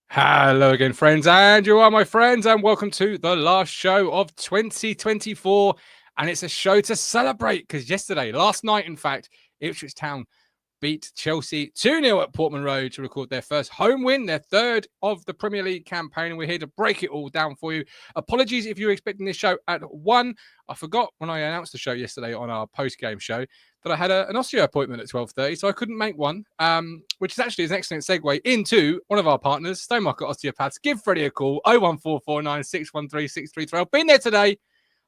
Hello again, friends, and you are my friends, and welcome to the last show of 2024. And it's a show to celebrate because last night, in fact, Ipswich Town beat Chelsea 2-0 at Portman Road to record their first home win, their third of the Premier League campaign. And we're here to break it all down for you. Apologies if you were expecting this show at 1. I forgot when I announced the show yesterday on our post-game show that I had an osteo appointment at 12:30, so I couldn't make one, which is actually an excellent segue into one of our partners, Stowmarket Osteopaths. Give Freddie a call, 01449 613 633. I've been there today.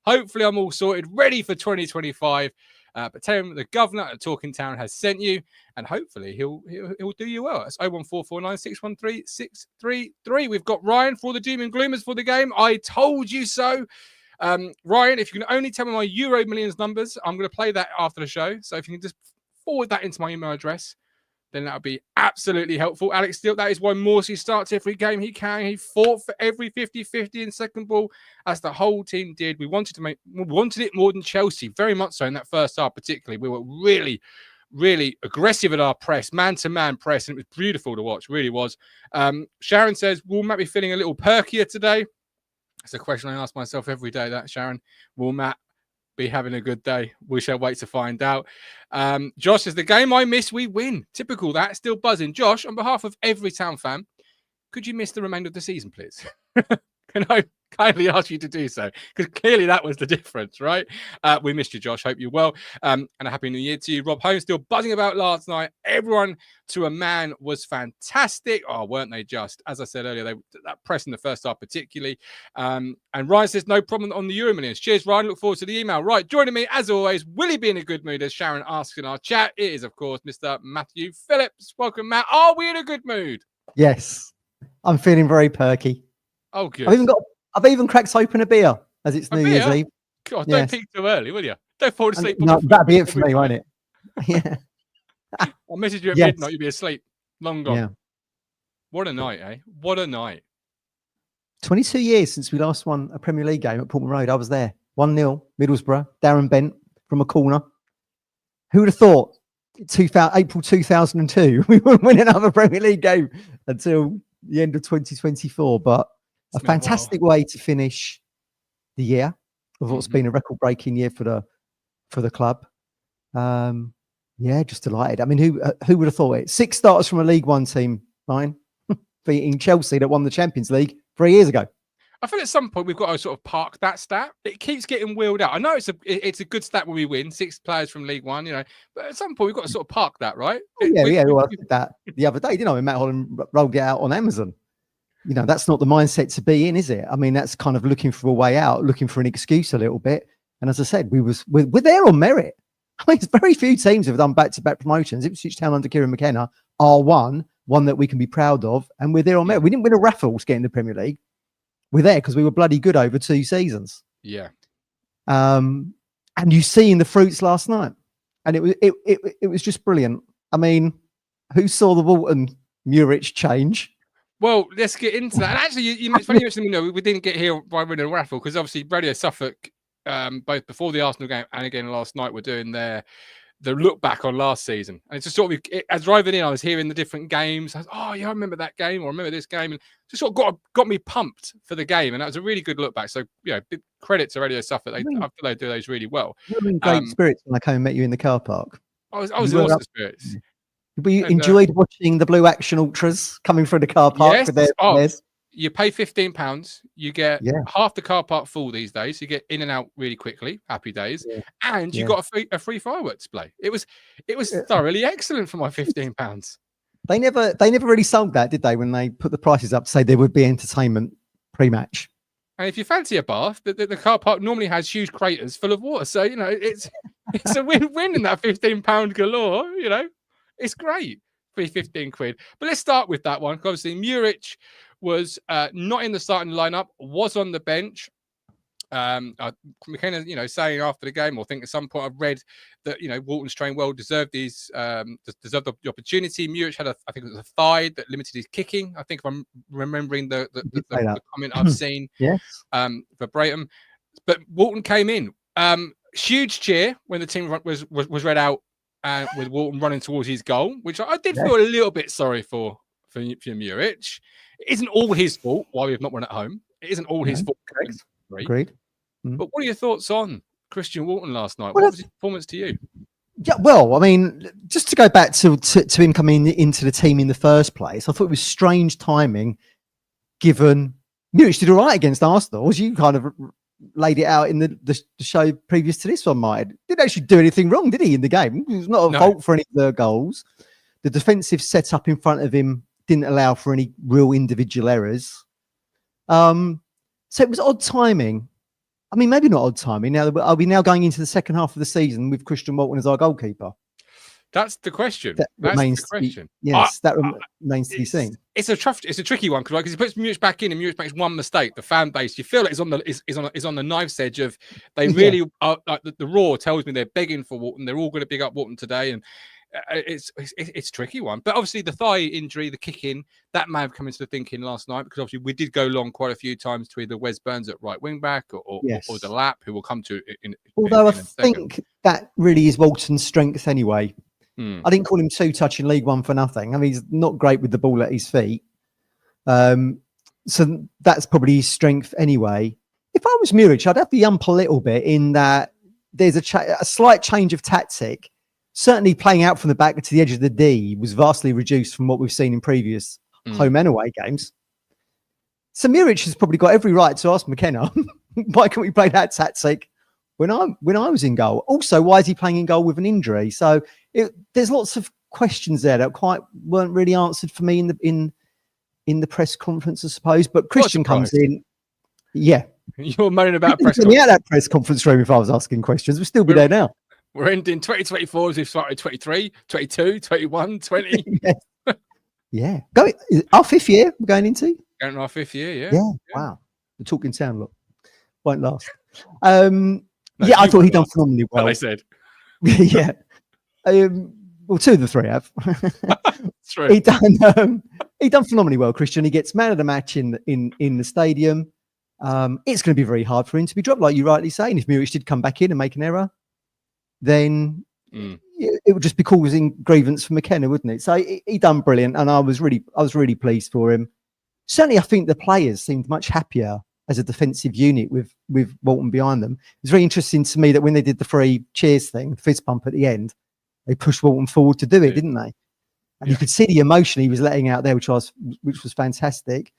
Hopefully I'm all sorted, ready for 2025. But tell him the governor at Talking Town has sent you, and hopefully he'll do you well. It's 01449 613 633. We've got Ryan for all the doom and gloomers for the game. I told you so. Ryan, if you can only tell me my Euro Millions numbers, I'm going to play that after the show. So if you can just forward that into my email address, then that would be absolutely helpful. Alex Steele, that is why Morsey starts every game he can. He fought for every 50-50 in second ball, as the whole team did. We wanted it more than Chelsea, very much so in that first half particularly. We were really, really aggressive at our press, man-to-man press, and it was beautiful to watch, really was. Sharon says, will Matt be feeling a little perkier today? It's a question I ask myself every day, that, Sharon. Will Matt be having a good day? We shall wait to find out. Josh says, the game I miss, we win. Typical that, still buzzing. Josh, on behalf of every Town fan, could you miss the remainder of the season, please? Can I kindly ask you to do so? Because clearly that was the difference, right? We missed you, Josh. Hope you're well. And a happy new year to you. Rob Holmes still buzzing about last night. Everyone to a man was fantastic. Oh, weren't they just? As I said earlier, that press in the first half particularly. And Ryan says, no problem on the Euro Millions. Cheers, Ryan. Look forward to the email. Right, joining me as always, will he be in a good mood, as Sharon asks in our chat? It is, of course, Mr. Matthew Phillips. Welcome, Matt. Are we in a good mood? Yes. I'm feeling very perky. Oh, good. I've even cracked open a beer as it's New Year's Eve. God, don't peak too early, will you? Don't fall asleep. No, that'd be it for me, won't it? Yeah. I'll message you at midnight. You'll be asleep. Long gone. Yeah. What a night, eh? What a night. 22 years since we last won a Premier League game at Portman Road. I was there. 1-0, Middlesbrough. Darren Bent from a corner. Who would have thought April 2002 we wouldn't win another Premier League game until the end of 2024? But a fantastic way to finish the year of what's been a record-breaking year for the club. Yeah, just delighted. I mean, who would have thought it? 6 starters from a League One team, Ryan, beating Chelsea that won the Champions League 3 years ago. I feel at some point we've got to sort of park that stat. It keeps getting wheeled out. I know it's a good stat when we win 6 players from League One, but at some point we've got to sort of park that, right? Well, I did that the other day, didn't I? When Matt Holland rolled it out on Amazon. That's not the mindset to be in, is it? I mean, that's kind of looking for a way out, looking for an excuse a little bit. And as I said, we're there on merit. I mean, it's very few teams have done back-to-back promotions. Ipswich Town under Kieran McKenna are one that we can be proud of, and we're there on merit. We didn't win a raffle to get in the Premier League. We're there because we were bloody good over 2 seasons. Yeah. And you seen the fruits last night, and it was just brilliant. I mean, who saw the Walton Murich change? Well, let's get into that. And actually, it's funny you mentioned, we didn't get here by winning a raffle because obviously Radio Suffolk, both before the Arsenal game and again last night, were doing the look back on last season. And it's just sort of, as driving in, I was hearing the different games. I was, oh yeah, I remember that game, or I remember this game, and just sort of got me pumped for the game. And that was a really good look back. So big credit to Radio Suffolk. I feel they do those really well. You were in great spirits when I came and met you in the car park. I was in awesome spirits. We enjoyed watching the Blue Action Ultras coming through the car park. Yes. With their players. You pay £15. You get half the car park full these days. You get in and out really quickly. Happy days. Yeah. And you got a free fireworks display. It was thoroughly excellent for my £15. They never really sold that, did they? When they put the prices up to say there would be entertainment pre-match. And if you fancy a bath, the car park normally has huge craters full of water. So it's a win-win in that £15 galore. It's great for 15 quid. But let's start with that one. Obviously, Murich was not in the starting lineup, was on the bench. McKenna, saying after the game, or I think at some point I've read that, Walton's trained well, deserved the opportunity. Murich had I think it was a thigh that limited his kicking. I think if I'm remembering the comment I've seen yes. Verbatim. But Walton came in. Huge cheer when the team was read out, with Walton running towards his goal, which I did feel a little bit sorry for Muric. It isn't all his fault why we've not won at home. It isn't all his fault. Correct. Agreed. But what are your thoughts on Christian Walton last night? Well, what was his performance to you? Yeah, well, I mean, just to go back to him coming into the team in the first place, I thought it was strange timing, given Muric did all right against Arsenal, as you kind of laid it out in the show previous to this one, Mike. Didn't actually do anything wrong, did he, in the game? It was not a fault for any of the goals. The defensive setup in front of him didn't allow for any real individual errors. So it was odd timing. I mean, maybe not odd timing. Now, are we now going into the second half of the season with Christian Walton as our goalkeeper? That's the question. That remains to be seen. It's a tricky one because he puts Muric back in and Muric makes one mistake. The fan base, you feel like is on the knife's edge of they really are. Like the Raw tells me they're begging for Walton. They're all going to big up Walton today, and it's a tricky one. But obviously the thigh injury, the kick in, that may have come into the thinking last night because obviously we did go long quite a few times to either Wes Burns at right wing back or Delap, who will come to Although I think that really is Walton's strength anyway. I didn't call him two-touch in League One for nothing. I mean, he's not great with the ball at his feet. So that's probably his strength anyway. If I was Muric, I'd have to ump a little bit in that there's a slight change of tactic. Certainly playing out from the back to the edge of the D was vastly reduced from what we've seen in previous home and away games. So Muric has probably got every right to ask McKenna, why can't we play that tactic when I was in goal? Also, why is he playing in goal with an injury? So there's lots of questions there that weren't really answered for me in the press conference, I suppose. But Christian comes in. Yeah. You're moaning about press conference. Yeah, that press conference room if I was asking questions. We'd still be there now. We're ending 2024 as we've started 23, 22, 21, 20. Yeah. Our fifth year we're going into? Going our fifth year, yeah. Yeah. Wow. The talking sound look won't last. I thought he'd done phenomenally well. They said. Yeah. Well, two of the three have. That's true. He done phenomenally well, Christian. He gets man of the match in the stadium. It's going to be very hard for him to be dropped, like you rightly say. And if Muric did come back in and make an error, then it would just be causing grievance for McKenna, wouldn't it? So he done brilliant, and I was really pleased for him. Certainly, I think the players seemed much happier as a defensive unit with Walton behind them. It was very interesting to me that when they did the free cheers thing, the fist pump at the end, they pushed Walton forward to do it, didn't they? And you could see the emotion he was letting out there, which was fantastic.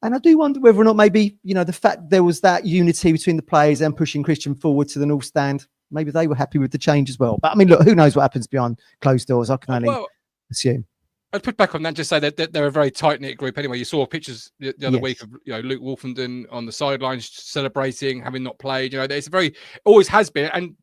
And I do wonder whether or not maybe, the fact there was that unity between the players and pushing Christian forward to the North Stand, maybe they were happy with the change as well. But I mean, look, who knows what happens behind closed doors? I can only assume. I'd put back on that, just say that they're a very tight-knit group anyway. You saw pictures the other week of Luke Wolfenden on the sidelines celebrating, having not played. It's always has been. And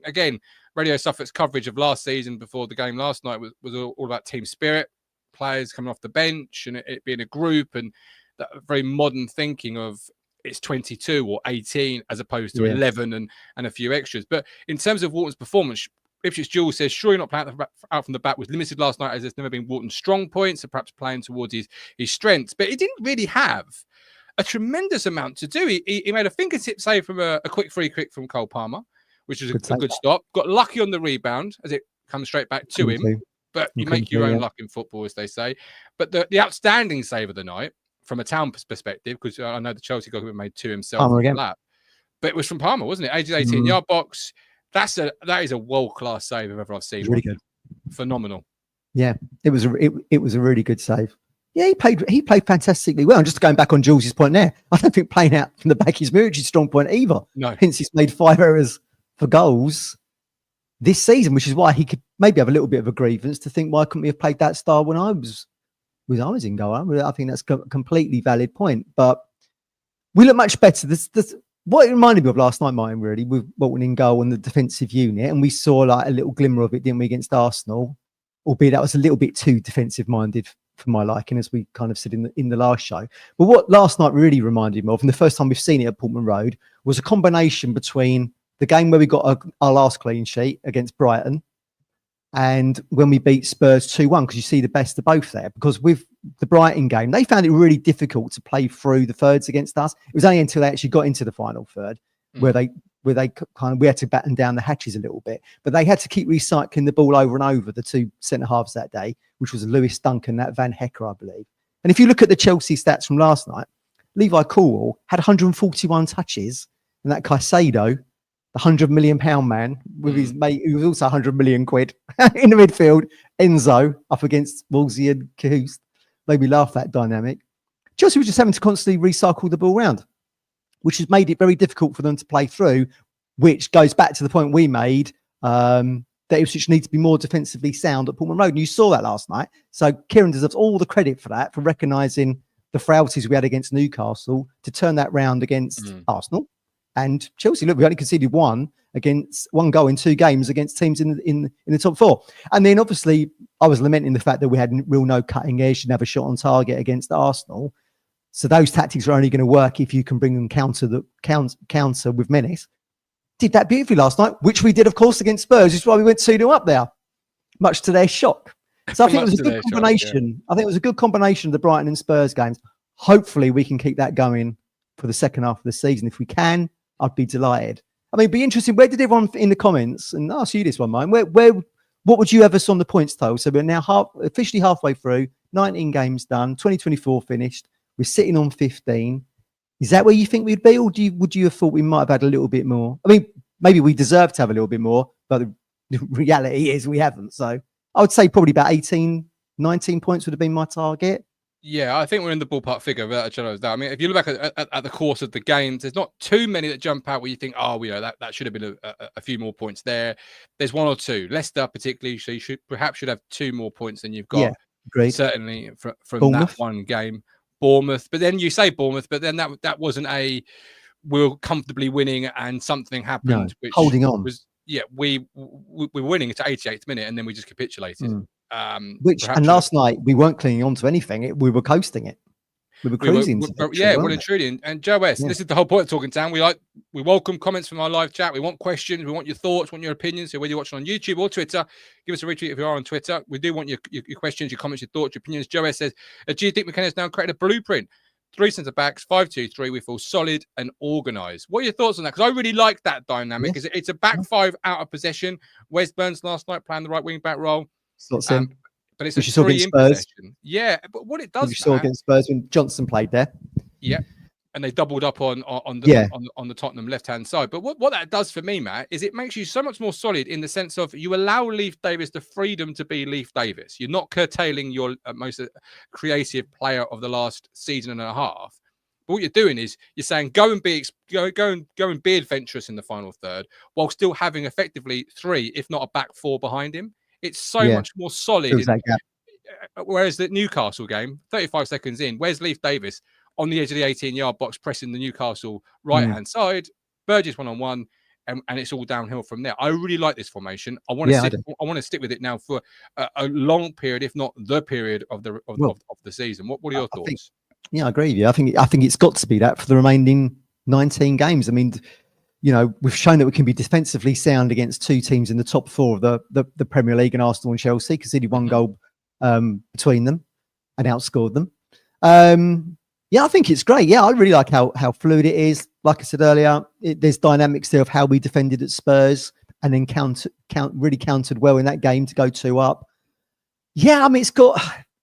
again, Radio Suffolk's coverage of last season before the game last night was all about team spirit, players coming off the bench and it being a group, and that very modern thinking of it's 22 or 18 as opposed to 11 and a few extras. But in terms of Walton's performance, Ipswich Jules says, sure, you're not playing out from the back, was limited last night as there's never been Walton's strong points, so perhaps playing towards his strengths. But he didn't really have a tremendous amount to do. He made a fingertip save from a quick free kick from Cole Palmer, which was a good stop. Got lucky on the rebound as it comes straight back to him. But you make your own luck in football, as they say. But the outstanding save of the night, from a Town perspective, because I know the Chelsea goalkeeper made two himself on the lap, but it was from Palmer, wasn't it? 18-yard box. That is a world-class save if ever I've seen. Really good, phenomenal. Yeah, it was a really good save. Yeah, he played fantastically well. And just going back on Jules's point there, I don't think playing out from the back is Muric's strong point either. No, hence he's made 5 errors for goals this season, which is why he could maybe have a little bit of a grievance to think, why couldn't we have played that style when I was in goal? I think that's a completely valid point. But we look much better. What it reminded me of last night, Martin, really, with Walton in goal and the defensive unit, and we saw like a little glimmer of it, didn't we, against Arsenal? Albeit that was a little bit too defensive-minded for my liking, as we kind of said in the last show. But what last night really reminded me of, and the first time we've seen it at Portman Road, was a combination between the game where we got our last clean sheet against Brighton and when we beat Spurs 2-1, because you see the best of both there. Because with the Brighton game, they found it really difficult to play through the thirds against us. It was only until they actually got into the final third where they we had to batten down the hatches a little bit, but they had to keep recycling the ball over and over, the two centre halves that day, which was Lewis Duncan, that Van Hecker, I believe. And if you look at the Chelsea stats from last night, Levi Colwill had 141 touches, and that Caicedo, the £100 million man, with his mate, who was also 100 million quid in the midfield, Enzo, up against Wolsey and Cahoose, made me laugh, that dynamic. Chelsea was just having to constantly recycle the ball around, which has made it very difficult for them to play through, which goes back to the point we made, that Ipswich needs to be more defensively sound at Portman Road. And you saw that last night. So Kieran deserves all the credit for that, for recognising the frailties we had against Newcastle to turn that round against Arsenal. And Chelsea, look, we only conceded one goal in 2 games against teams in the top 4. And then obviously I was lamenting the fact that we had no cutting edge, didn't have a shot on target against Arsenal. So those tactics are only going to work if you can bring them counter with menace. Did that beautifully last night, which we did, of course, against Spurs. Which is why we went 2-0 up there, much to their shock. So I think it was a good combination. Shock, yeah. I think it was a good combination of the Brighton and Spurs games. Hopefully we can keep that going for the second half of the season. If we can, I'd be delighted. I mean, it'd be interesting. Where did everyone in the comments, and I'll ask you this one, mine, what would you have us on the points total? So we're now officially halfway through, 19 games done, 2024 finished. We're sitting on 15. Is that where you think we'd be, or would you have thought we might have had a little bit more? I mean, maybe we deserve to have a little bit more, but the reality is we haven't. So I would say probably about 18, 19 points would have been my target. Yeah, I think we're in the ballpark figure without a shadow of doubt. I mean, if you look back at the course of the games, there's not too many that jump out where you think, that should have been a few more points there. There's 1 or 2. Leicester particularly, so you should have 2 more points than you've got. Yeah, great. Certainly from that one game. Bournemouth, but then you say Bournemouth, but then that wasn't we were comfortably winning and something happened. Which holding on was we were winning at 88th minute and then we just capitulated. Last night we weren't clinging on to anything; we were coasting it. We were cruising. Well and truly. And Joe West, this is the whole point of Talking Town. We welcome comments from our live chat. We want questions. We want your thoughts. Want your opinions. So whether you're watching on YouTube or Twitter, give us a retweet if you are on Twitter. We do want your questions, your comments, your thoughts, your opinions. Joe West says, "Do you think McKenna's now created a blueprint? 3 centre backs, 5-2-3. We feel solid and organised." What are your thoughts on that? Because I really like that dynamic. Because it's a back 5 out of possession. Wes Burns last night playing the right wing back role. But it's a 3 in possession. Yeah, but what it does, you saw against Spurs when Johnson played there. Yeah, and they doubled up on the Tottenham left-hand side. But what that does for me, Matt, is it makes you so much more solid in the sense of you allow Leif Davis the freedom to be Leif Davis. You're not curtailing your most creative player of the last season and a half. But what you're doing is you're saying go and be adventurous in the final third, while still having effectively 3, if not a back 4 behind him. It's so much more solid. Whereas the Newcastle game, 35 seconds in, where's Leif Davis on the edge of the 18-yard box pressing the Newcastle right-hand side, Burgess one-on-1, and it's all downhill from there. I really like this formation. I want to stick with it now for a long period, if not the period of the season. What are your thoughts? I agree with you. I think it's got to be that for the remaining 19 games. I mean, we've shown that we can be defensively sound against 2 teams in the top 4 of the Premier League, and Arsenal and Chelsea, conceded 1 goal between them and outscored them. I think it's great. I really like how fluid it is. Like I said earlier, there's dynamics there of how we defended at Spurs and then really countered well in that game to go 2 up. I mean,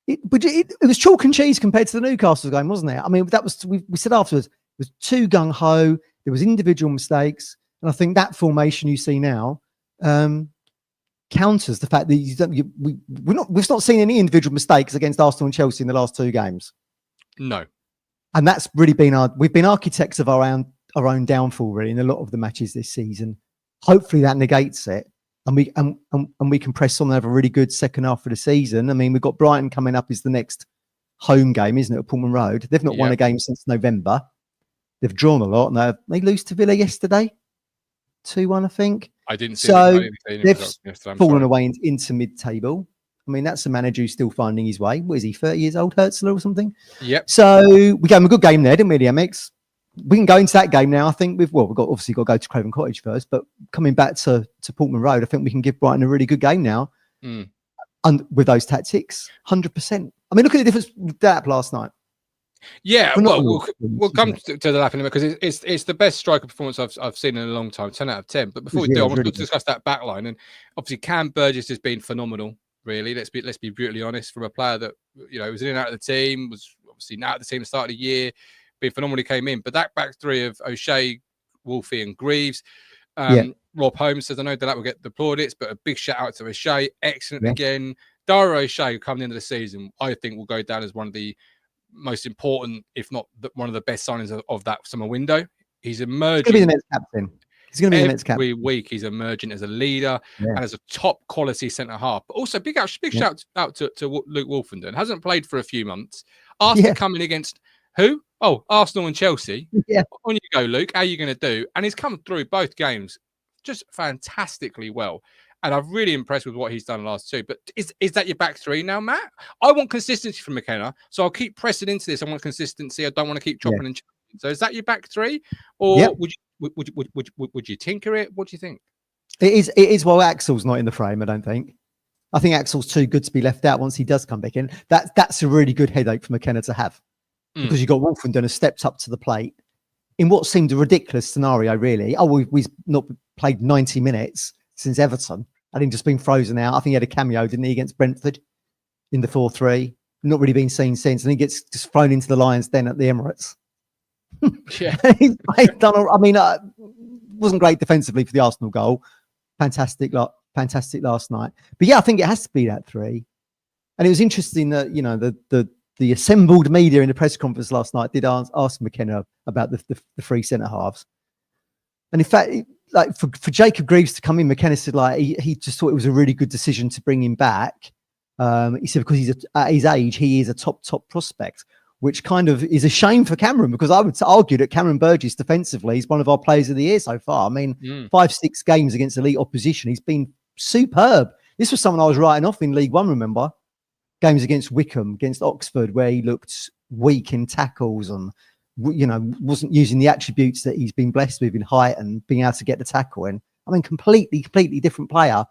it was chalk and cheese compared to the Newcastle game, wasn't it? I mean, that was we said afterwards, it was too gung-ho. There was individual mistakes, and I think that formation you see now counters the fact that we've not seen any individual mistakes against Arsenal and Chelsea in the last 2 games. No, and that's really been we've been architects of our own downfall really in a lot of the matches this season. Hopefully that negates it, and we can press on and have a really good second half of the season. I mean, we've got Brighton coming up as the next home game, isn't it, at Pullman Road? They've not won a game since November. They've drawn a lot, and they lose to Villa yesterday, 2-1, I think. I didn't see. So they've fallen away into mid-table. I mean, that's a manager who's still finding his way. What is he, 30 years old, Herzler or something? Yep. So we gave him a good game there, didn't we, the MX? We can go into that game now. I think we've obviously got to go to Craven Cottage first, but coming back to Portman Road, I think we can give Brighton a really good game now, and with those tactics, 100%. I mean, look at the difference with Delap last night. Yeah, well, Phenomenal we'll performance, come wasn't it? to the lap in a minute because it's the best striker performance I've seen in a long time, 10 out of 10. But before we Yeah, do, it I was want really to good. discuss that back line. And obviously, Cam Burgess has been phenomenal, really. Let's be brutally honest, from a player that, was in and out of the team, was obviously now at the team at the start of the year, been phenomenal. He came in. But that back three of O'Shea, Wolfie, and Greaves. Yeah, Rob Holmes says, I know that will get the plaudits, but a big shout out to O'Shea. Excellent yeah. again. Dara O'Shea, coming into the season, I think will go down as one of the most important, if not one of the best signings of that summer window. He's He's going to be the emerging next captain. He's going to be the next every captain. week. He's emerging as a leader Yeah, and as a top quality centre half. But also, big yeah, shout out to Luke Wolfenden. Hasn't played for a few months. After yeah, coming against who? Oh, Arsenal and Chelsea. yeah. On you go, Luke. How are you going to do? And he's come through both games just fantastically well. And I'm really impressed with what he's done last two. But is that your back three now, Matt? I want consistency from McKenna, so I'll keep pressing into this. I want consistency. I don't want to keep chopping and changing. So is that your back three, or Yep. would you tinker it? What do you think? It is. It is. Well, Axel's not in the frame. I don't think. I think Axel's too good to be left out once he does come back in. That's a really good headache for McKenna to have, because you've got Wolfenden has stepped up to the plate in what seemed a ridiculous scenario, really. Oh, we've not played 90 minutes since Everton. I think just been frozen out. I think he had a cameo, didn't he, against Brentford in the 4-3. Not really been seen since. And he gets just thrown into the Lions Den at the Emirates. Yeah. He's done. Wasn't great defensively for the Arsenal goal. Fantastic last night. But yeah, I think it has to be that three. And it was interesting that, the assembled media in the press conference last night did ask McKenna about the three centre halves. And in fact, like for Jacob Greaves to come in, McKenna said like he just thought it was a really good decision to bring him back. He said because at his age, he is a top prospect, which kind of is a shame for Cameron, because I would argue that Cameron Burgess defensively is one of our players of the year so far. I mean, 5-6 games against elite opposition, he's been superb. This was someone I was writing off in League One, remember? Games against Wickham, against Oxford, where he looked weak in tackles and, wasn't using the attributes that he's been blessed with in height and being able to get the tackle in. I mean, completely different player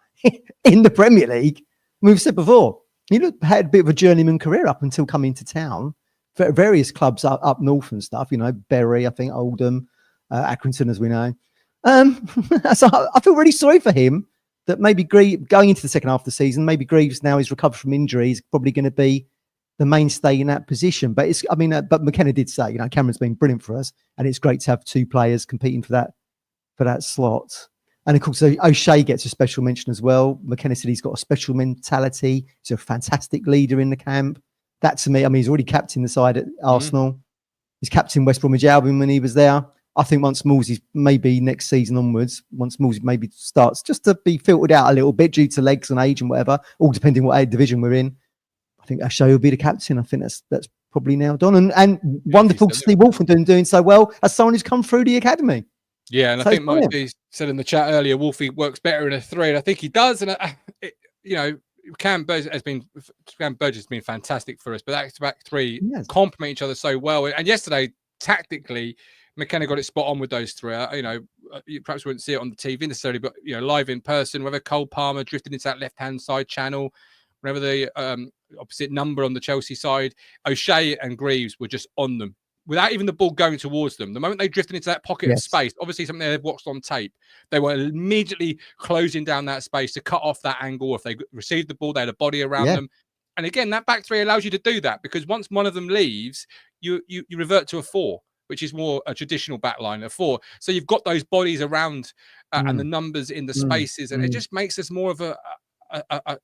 in the Premier League. We've said before, he had a bit of a journeyman career up until coming to town. Various clubs up north and stuff, Bury, I think, Oldham, Accrington, as we know. So I feel really sorry for him that maybe going into the second half of the season, maybe Greaves, now he's recovered from injury, is probably going to be the mainstay in that position. But but McKenna did say, Cameron's been brilliant for us, and it's great to have two players competing for that slot. And of course, O'Shea gets a special mention as well. McKenna said he's got a special mentality. He's a fantastic leader in the camp. That to me, he's already captained the side at Arsenal. He's captained West Bromwich Albion when he was there. I think once Moolsey's maybe next season onwards, once Moolsey maybe starts just to be filtered out a little bit due to legs and age and whatever, all depending what division we're in, I think O'Shea will be the captain. I think that's probably nailed on. And wonderful to see Wolfenden doing so well as someone who's come through the academy. Yeah, and I think Mike said in the chat earlier, Wolfie works better in a three, and I think he does. And Cam Burgess has been fantastic for us, but that back three complement each other so well. And yesterday, tactically, McKenna got it spot on with those three. You perhaps wouldn't see it on the TV necessarily, but live in person, whether Cole Palmer drifted into that left-hand side channel, whenever the opposite number on the Chelsea side, O'Shea and Greaves were just on them without even the ball going towards them. The moment they drifted into that pocket of space, obviously something they've watched on tape, they were immediately closing down that space to cut off that angle. If they received the ball, they had a body around them. And again, that back three allows you to do that, because once one of them leaves, you revert to a four, which is more a traditional back line, a four. So you've got those bodies around and the numbers in the spaces, and it just makes us more of a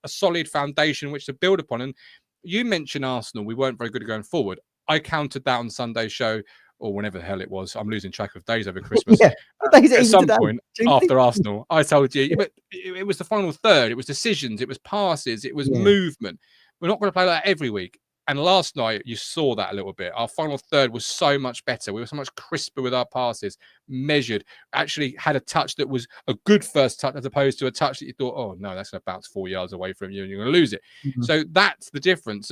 solid foundation which to build upon. And you mentioned Arsenal, we weren't very good at going forward. I counted that on Sunday's show, or whenever the hell it was. I'm losing track of days over Christmas. At some point after Arsenal, I told you, but it was the final third. It was decisions. It was passes. It was movement. We're not going to play like that every week. And last night, you saw that a little bit. Our final third was so much better. We were so much crisper with our passes, measured, actually had a touch that was a good first touch, as opposed to a touch that you thought, oh, no, that's going to bounce 4 yards away from you and you're going to lose it. So that's the difference.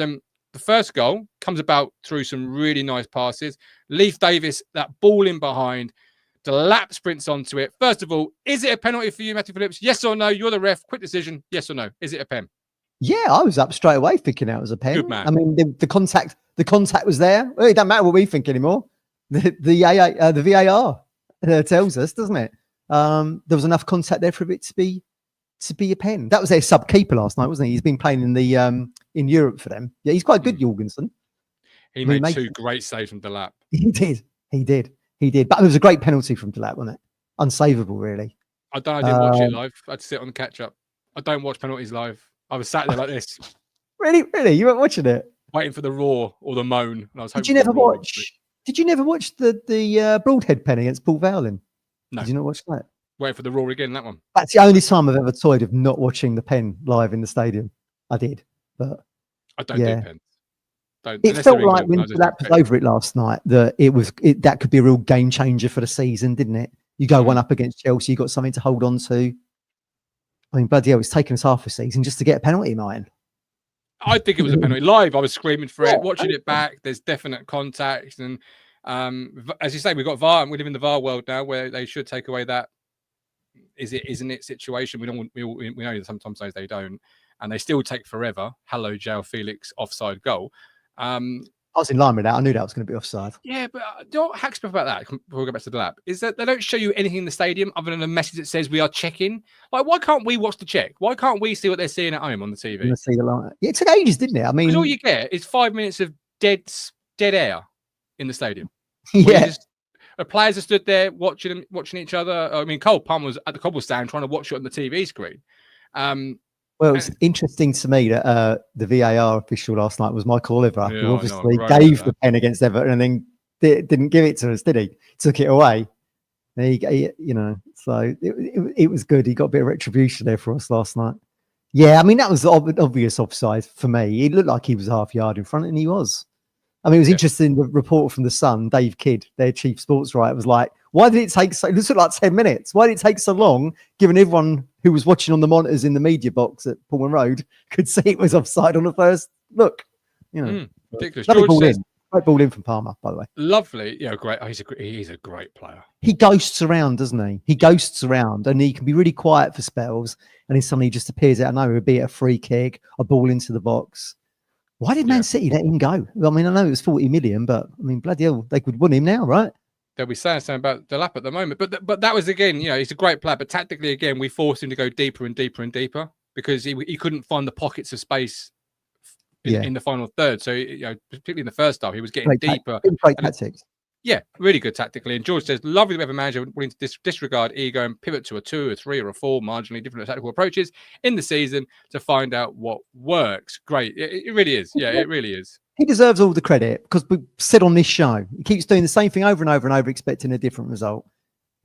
The first goal comes about through some really nice passes. Leif Davis, that ball in behind, Delap sprints onto it. First of all, is it a penalty for you, Matthew Phillips? Yes or no? You're the ref. Quick decision. Yes or no? Is it a pen? Yeah, I was up straight away thinking that was a pen. Good man. I mean, the contact was there. Well, it doesn't matter what we think anymore. The VAR tells us, doesn't it? There was enough contact there for it to be a pen. That was their sub keeper last night, wasn't he? He's been playing in the in Europe for them. Yeah, he's quite good, Jorgensen. He made two great saves from Delap. He did. But it was a great penalty from Delap, wasn't it? Unsavable, really. I didn't watch it live. I had to sit on the catch up. I don't watch penalties live. I was sat there like this. Really? You weren't watching it? Waiting for the roar or the moan. And I was Did you never watch the Broadhead pen against Paul Vowlin? No. Did you not watch that? Waiting for the roar again, that one. That's the only time I've ever toyed of not watching the pen live in the stadium. I did, but I don't do pens. It felt like when Delap was over it last night that that could be a real game changer for the season, didn't it? You go one up against Chelsea, you got something to hold on to. I mean, bloody hell, it's taken us half a season just to get a penalty, Martin. I think it was a penalty. Live, I was screaming for it. Watching it back, there's definite contact. And as you say, we've got VAR, and we live in the VAR world now where they should take away that isn't it situation. We know that sometimes they don't. And they still take forever. Hello, João Felix offside goal. I was in line with that. I knew that was going to be offside. Yeah, but don't hack stuff about that before we go back to the lab. Is that they don't show you anything in the stadium other than a message that says we are checking. Like, why can't we watch the check? Why can't we see what they're seeing at home on the TV? See the line. Yeah, it took ages, didn't it? I mean, because all you get is 5 minutes of dead air in the stadium. Yeah, the players are stood there watching each other. I mean, Cole Palmer was at the cobble stand trying to watch it on the TV screen. Well, it's interesting to me that the VAR official last night was Michael Oliver, who obviously gave the pen against Everton and then didn't give it to us, did he? Took it away. And so it was good. He got a bit of retribution there for us last night. Yeah, I mean, that was obvious offside for me. It looked like he was half yard in front, and he was. I mean, it was interesting. The reporter from The Sun, Dave Kidd, their chief sports writer, was like, why did it take so, it took like 10 minutes. Why did it take so long, given everyone who was watching on the monitors in the media box at Pullman Road could see it was offside on the first look? Ridiculous. Great ball in from Palmer, by the way. Lovely. Yeah, great. Oh, he's a great player. He ghosts around, doesn't he? He ghosts around, and he can be really quiet for spells, and then suddenly just appears out of nowhere, be it a free kick, a ball into the box. Why did Man City let him go? I mean, I know it was 40 million, but I mean, bloody hell, they could win him now, right? They'll be saying something about Delap at the moment. But that was, again, he's a great player. But tactically, again, we forced him to go deeper and deeper and deeper because he couldn't find the pockets of space in the final third. So, particularly in the first half, he was getting deeper. Great tactics. Yeah, really good tactically. And George says, lovely to have a manager willing to disregard ego and pivot to a 2, a 3, or a 4 marginally different tactical approaches in the season to find out what works. Great. It really is. Yeah, it really is. He deserves all the credit because we said on this show, he keeps doing the same thing over and over and over, expecting a different result.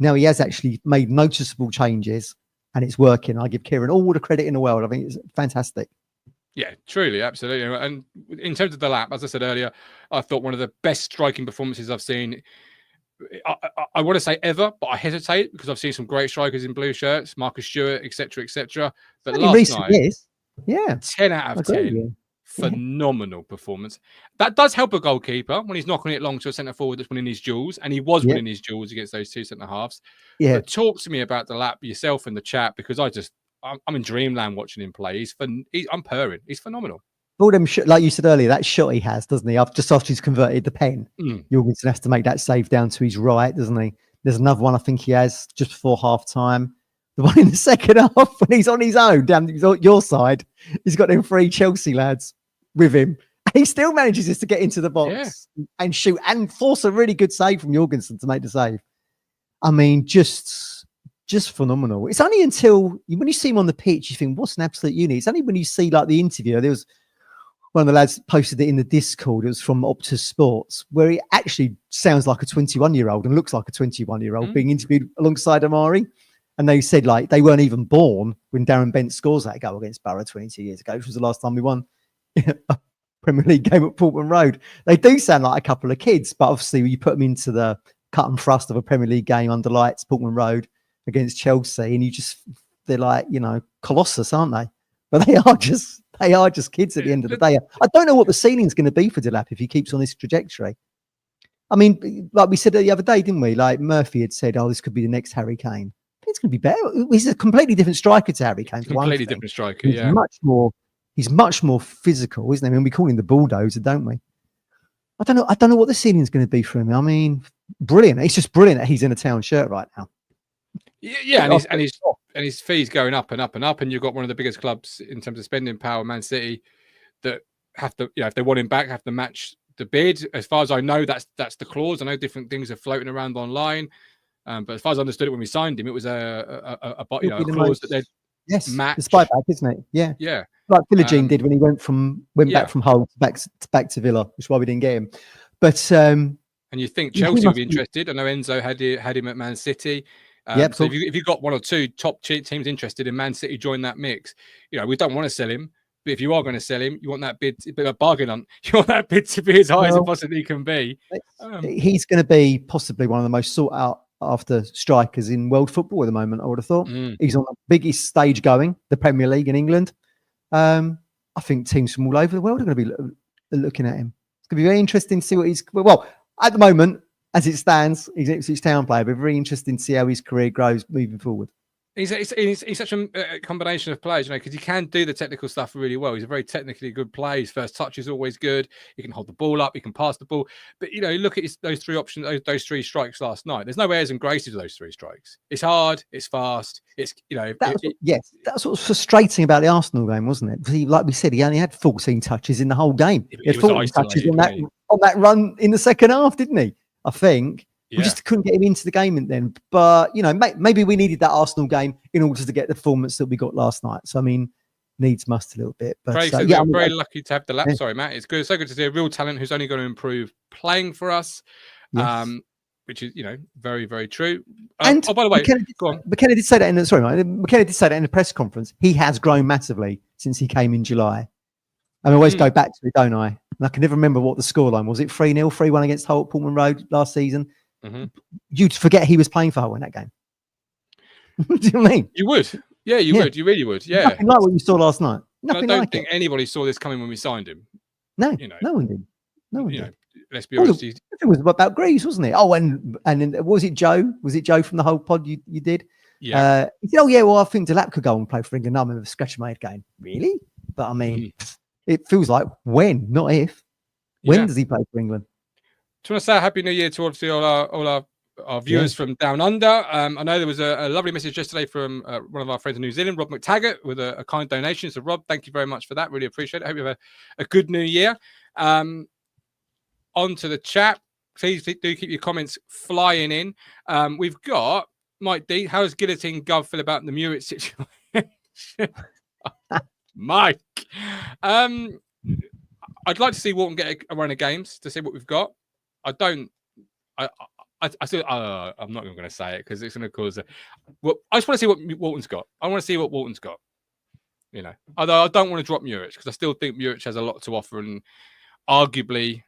Now he has actually made noticeable changes and it's working. I give Kieran all the credit in the world. I think it's fantastic. Yeah, truly, absolutely. And in terms of the lap, as I said earlier, I thought one of the best striking performances I've seen. I want to say ever, but I hesitate because I've seen some great strikers in blue shirts, Marcus Stewart, etc. But last night, 10 out of 10, phenomenal performance. That does help a goalkeeper when he's knocking it long to a centre forward that's winning his duels, and he was winning his duels against those two centre halves. Yeah, but talk to me about the lap yourself in the chat because I'm in dreamland watching him play. I'm purring. He's phenomenal. All them like you said earlier, that shot he has, doesn't he? Just after he's converted the pen, Jorgensen has to make that save down to his right, doesn't he? There's another one I think he has just before half time. The one in the second half when he's on his own, down your side, he's got them 3 Chelsea lads with him. He still manages to get into the box and shoot and force a really good save from Jorgensen to make the save. I mean, just phenomenal. It's only until when you see him on the pitch, you think, what's an absolute unit? It's only when you see like the interview. There was one of the lads posted it in the Discord. It was from Optus Sports, where he actually sounds like a 21-year-old and looks like a 21-year-old being interviewed alongside Amari. And they said like they weren't even born when Darren Bent scores that goal against Borough 22 years ago, which was the last time we won a Premier League game at Portman Road. They do sound like a couple of kids, but obviously when you put them into the cut and thrust of a Premier League game under lights, Portman Road against Chelsea, and they're like, Colossus, aren't they? But they are just kids at the end of the day. I don't know what the ceiling's going to be for Delap if he keeps on this trajectory. I mean, like we said the other day, didn't we? Like Murphy had said, this could be the next Harry Kane. It's going to be better. He's a completely different striker to Harry Kane. Completely different striker, He's much more He's much more physical, isn't he? I mean, we call him the bulldozer, don't we? I don't know what the ceiling's going to be for him. I mean, brilliant. It's just brilliant that he's in a Town shirt right now. Yeah, and his fees going up and up and up, and you've got one of the biggest clubs in terms of spending power, Man City, that have to, if they want him back, have to match the bid. As far as I know, that's the clause. I know different things are floating around online, but as far as I understood it when we signed him, it was a clause that they'd match. It's buyback, isn't it? Yeah, yeah. Like Villagine did when he went back from Hull back to Villa, which is why we didn't get him. But and you think Chelsea would be interested? I know Enzo had him at Man City. So if you've got one or two top teams interested in Man City, join that mix. We don't want to sell him, but if you are going to sell him, you want that bid, a bit of a bargain on. You want that bid to be as high as it possibly can be. He's going to be possibly one of the most sought out after strikers in world football at the moment. I would have thought he's on the biggest stage going, the Premier League in England. I think teams from all over the world are going to be looking at him. It's going to be very interesting to see what he's. Well, at the moment, as it stands, he's an Ipswich Town player, but very interesting to see how his career grows moving forward. He's such a combination of players, because he can do the technical stuff really well. He's a very technically good player. His first touch is always good. He can hold the ball up. He can pass the ball. But, look at those three options, those three strikes last night. There's no airs and graces of those three strikes. It's hard. It's fast. It's, yes, that's what was frustrating about the Arsenal game, wasn't it? Like we said, he only had 14 touches in the whole game. He had 14 touches on that run in the second half, didn't he? I think. We just couldn't get him into the game then. But, maybe we needed that Arsenal game in order to get the performance that we got last night. So, I mean, needs must a little bit. But I'm very lucky to have Delap. Sorry, Matt. It's good. So good to see a real talent who's only going to improve playing for us, which is, very, very true. And by the way, McKenna did say that McKenna did say that in the press conference. He has grown massively since he came in July. I always go back to it, don't I? And I can never remember what the scoreline was. It 3-0, 3-1 against Hull at Portman Road last season. You'd forget he was playing for Hull in that game. Do you know what I mean? You would. Yeah, you would. You really would. Yeah. Nothing like what you saw last night. I don't think anybody saw this coming when we signed him. No, no one did. No one did. Let's be honest. It was about Greaves, wasn't it? Oh, and was it Joe? Was it Joe from the whole pod you did? Yeah. He said, well, I think Delap could go and play for England. I remember a scratch-made game. Really? But, I mean, it feels like when, not if. When does he play for England? Just want to say a happy new year to obviously all our viewers from down under. I know there was a lovely message yesterday from one of our friends in New Zealand, Rob McTaggart, with a kind donation. So Rob, thank you very much for that. Really appreciate it. I hope you have a good new year. On to the chat. Please do keep your comments flying in. We've got Mike D. How does Guillotine Gov feel about the Muric situation? Mike. I'd like to see Walton get a run of games to see what we've got. I still, I'm not even going to say it because it's going to cause I just want to see what Walton's got. I want to see what Walton's got. Although I don't want to drop Muric because I still think Muric has a lot to offer, and arguably, it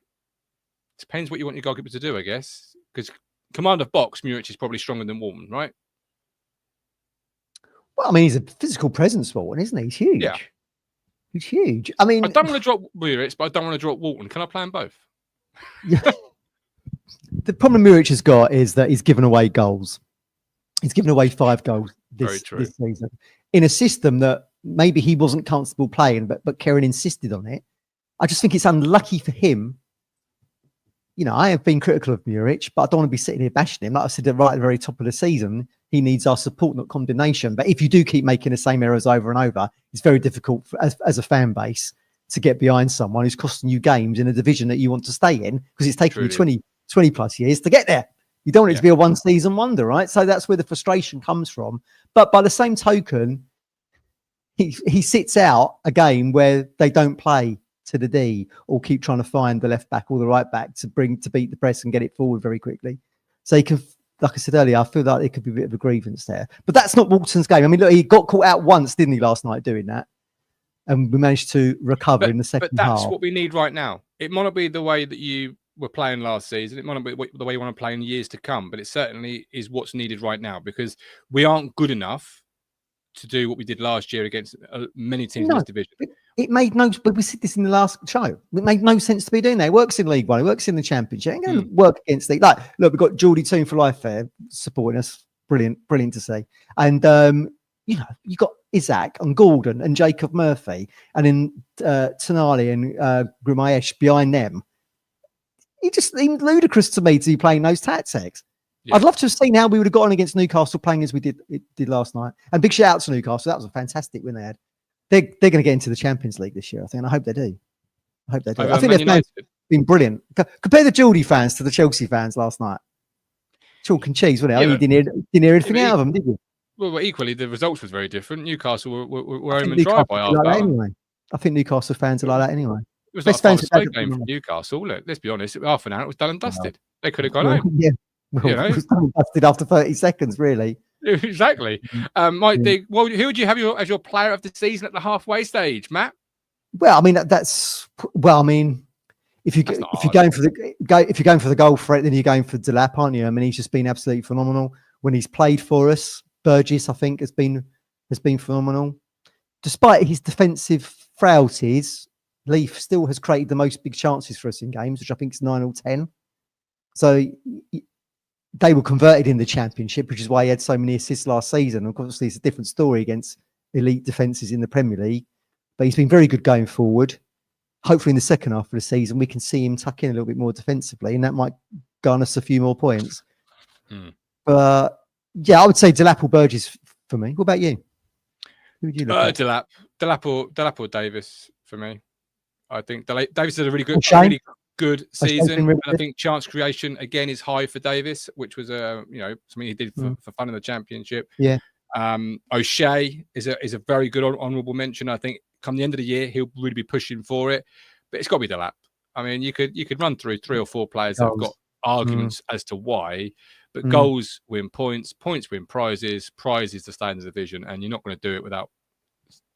depends what you want your goalkeeper to do, I guess. Because command of box, Muric is probably stronger than Walton, right? Well, I mean, he's a physical presence, Walton, isn't he? He's huge. Yeah. He's huge. I mean, I don't want to drop Muric, but I don't want to drop Walton. Can I play them both? Yeah. The problem Muric has got is that he's given away goals. He's given away 5 goals this season in a system that maybe he wasn't comfortable playing, but Kieran insisted on it. I just think it's unlucky for him. I have been critical of Muric, but I don't want to be sitting here bashing him. Like I said right at the very top of the season, he needs our support, not condemnation. But if you do keep making the same errors over and over, it's very difficult as a fan base to get behind someone who's costing you games in a division that you want to stay in because it's taken you 20 plus years to get there. You don't want it to be a one season wonder, right? So that's where the frustration comes from. But by the same token, he sits out a game where they don't play to the D or keep trying to find the left back or the right back to beat the press and get it forward very quickly. So he can, like I said earlier, I feel like there could be a bit of a grievance there. But that's not Walton's game. I mean, look, he got caught out once, didn't he, last night doing that? And we managed to recover in the second half. But that's what we need right now. It might not be the way that you were playing last season. It might not be the way you want to play in years to come, but it certainly is what's needed right now because we aren't good enough to do what we did last year against many teams in this division. It made no, but we said this in the last show. It made no sense to be doing that. It works in League One. It works in the Championship. It ain't going to work against League. Look, we've got Geordie Toon for Life there supporting us. Brilliant to see. And you know, you got Isaac and Gordon and Jacob Murphy, and then Tonali and Grimayesh behind them. It just seemed ludicrous to me to be playing those tactics. Yeah. I'd love to have seen how we would have gotten against Newcastle playing as we did last night. And big shout out to Newcastle. That was a fantastic win they had. They're going to get into the Champions League this year, I think. And I hope they do. I think they've been brilliant. Compare the Geordie fans to the Chelsea fans last night. Chalk and cheese, wasn't it? You didn't hear anything out of them, did you? Well, equally, the results was very different. Newcastle were home and dry by half like anyway. I think Newcastle fans are like that anyway. It was like a game from Newcastle. Look, let's be honest. Half an hour, it was done and dusted. They could have gone home. Yeah. Well, it was done and dusted after 30 seconds, really. Exactly. Mike, who would you have as your player of the season at the halfway stage, Matt? Well, I mean, if you're going for the goal threat, then you're going for Delap, aren't you? I mean, he's just been absolutely phenomenal when he's played for us. Burgess, I think, has been phenomenal. Despite his defensive frailties, Leaf still has created the most big chances for us in games, which I think is 9 or 10. So they were converted in the Championship, which is why he had so many assists last season. Of course, it's a different story against elite defences in the Premier League, but he's been very good going forward. Hopefully, in the second half of the season, we can see him tuck in a little bit more defensively, and that might garner us a few more points. But yeah, I would say Delap or Burgess for me. What about you? Who would you look at? Delap or Davis for me. I think Davis had a really good season. And I think chance creation again is high for Davis, which was something he did for fun in the Championship. Yeah. O'Shea is a very good honourable mention. I think come the end of the year he'll really be pushing for it, but it's got to be Delap. I mean, you could run through 3 or 4 players that have got arguments as to why, but goals win points win prizes to stay in the division, and you're not going to do it without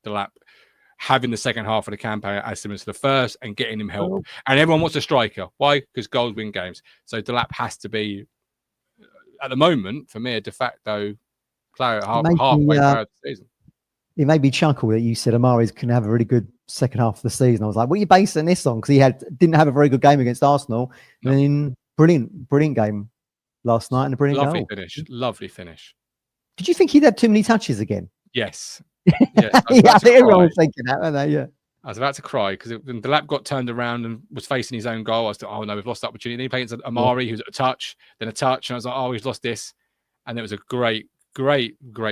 Delap having the second half of the campaign as similar to the first and getting him help. And everyone wants a striker. Why? Because goals win games. So Delap has to be, at the moment, for me, a de facto player halfway through the season. It made me chuckle that you said Amari's can have a really good second half of the season. I was like, what are you basing this on? Because he didn't have a very good game against Arsenal. No. And then brilliant game last night and a brilliant goal. Lovely finish. Did you think he'd had too many touches again? Yes. Yes, I think everyone was thinking that, weren't they? Yeah. I was about to cry because when Delap got turned around and was facing his own goal, I was like, oh no, we've lost the opportunity. Then he played against Amari, who was at a touch, then a touch, and I was like, oh, he's lost this. And it was a great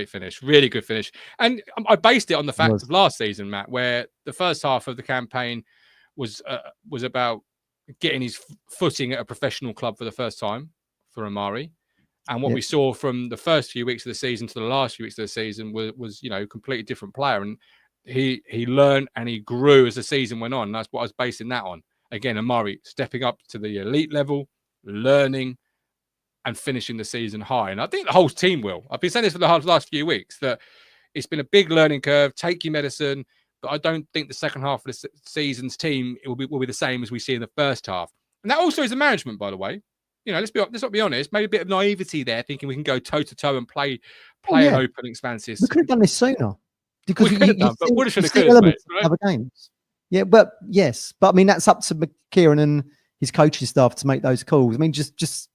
finish, really good finish. And I based it on the fact of last season, Matt, where the first half of the campaign was about getting his footing at a professional club for the first time for Amari. And what we saw from the first few weeks of the season to the last few weeks of the season was completely different player. And he learned and he grew as the season went on. And that's what I was basing that on. Again, Amari stepping up to the elite level, learning and finishing the season high. And I think the whole team will. I've been saying this for the last few weeks, that it's been a big learning curve. Take your medicine. But I don't think the second half of the season's team will be the same as we see in the first half. And that also is the management, by the way. Let's not be honest. Maybe a bit of naivety there, thinking we can go toe to toe and play an open, expansive. We could have done this sooner because we could have done, but would have should have other games. Yeah, but I mean that's up to Kieran and his coaching staff to make those calls. I mean, just